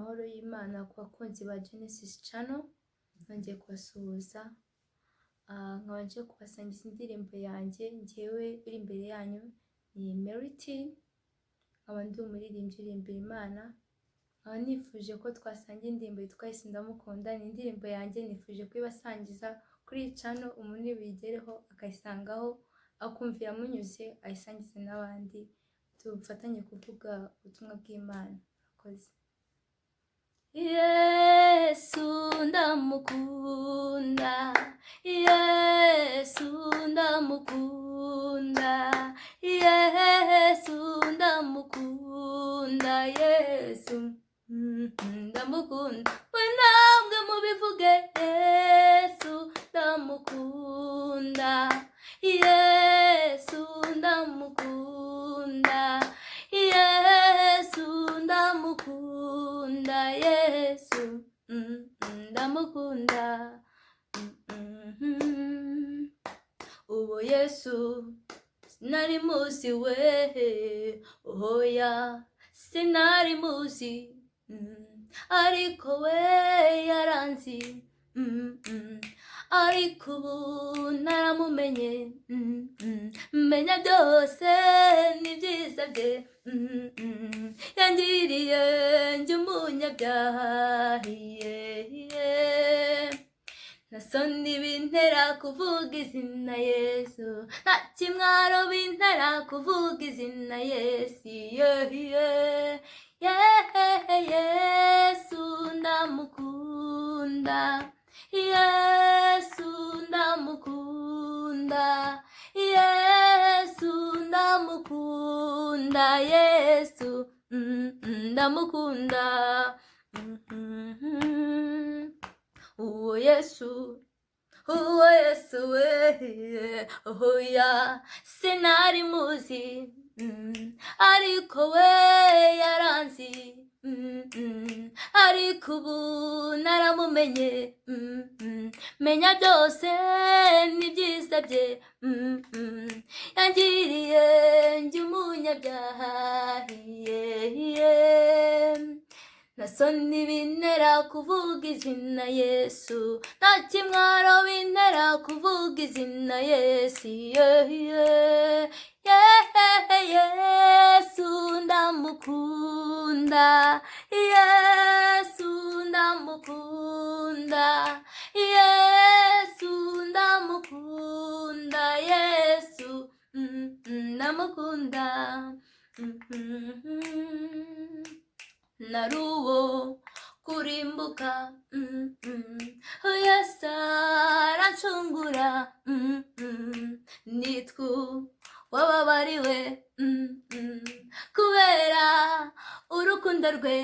Amahoro y'Imana ku bakunzi ba Genesis Channel, nongeye kubasuhuza. Nkaba nje kubasangiza indirimbo yanjye, njyewe uri imbere yanyu ni Merity, nkaba ndi umuririmbyi uririmbira Imana. Nkaba nifuje ko twasangira indirimbo yitwa Yesu Ndamukunda. Ni indirimbo yanjye nifuje kuyibasangiza kuri iyi channel, umuntu wigereho akayisangaho akumva iramunyuze, ayisangize n'abandi, tufatanye kuvuga ubutumwa bw'Imana. Akoze. Yesu ndamukunda, Yesu ndamukunda, Yesu ndamukunda, Yesu ndamukunda. We namwe mubivuge, Yesu ndamukunda, Yesu ndamukunda, Yesu ndamukunda, Yesu ndamukunda. Uwo Yesu sinari muzi we, oya sinari muzi, ariko we yaranzi, ariko ubu naramumenye, menya byose n'ibyiza bye, yangiriye njye umunyabyaha, nta soni bintera kuvuga izina Yesu, nta kimwaro bintera kuvuga izina Yesu, Yesu ndamukunda, Yesu ndamukunda, Yesu ndamukunda, Yesu ndamukunda. Uwo Yesu we, oya sinari muzi, ariko we yaranzi, ariko ubu naramumenye, menya byose n'ibyiza bye, yangiriye njye umunyabyaha, nta soni bintera kuvuga izina Yesu, nta kimwaro bintera kuvuga izina Yesu, Yesu ndamukunda, Yesu ndamukunda, Yesu ndamukunda, Yesu ndamukunda. Naruwo kurimbuka, Yesu arancungura, nitwa wababariwe, kubera urukundo rwe,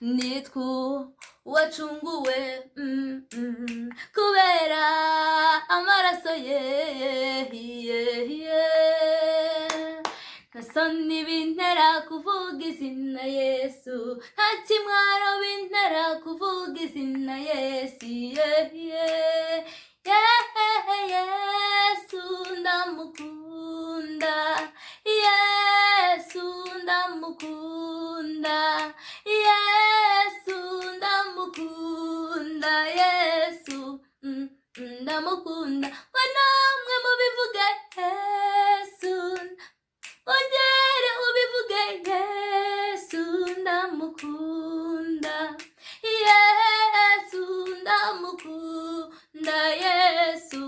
nitwa wacunguwe, kubera amaraso ye, nta soni bintera kuvuga izina Yesu, nta kimwaro bintera kuvuga izina Yesu, Yesu ndamukunda, Yesu ndamukunda, Yesu ndamukunda, Yesu ndamukunda. We namwe mubivuge, Yesu ongere ubivuge, Yesu ndamukunda, Yesu ndamukunda, Yesu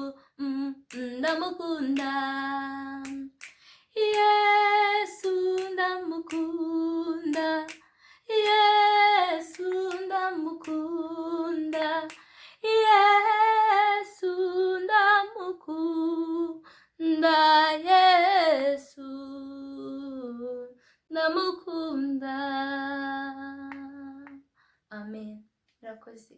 ndamukunda, Yesu ndamukunda, Yesu ndamukunda, Yesu ndamukunda, Yesu ndamukunda. Amen. Murakoze.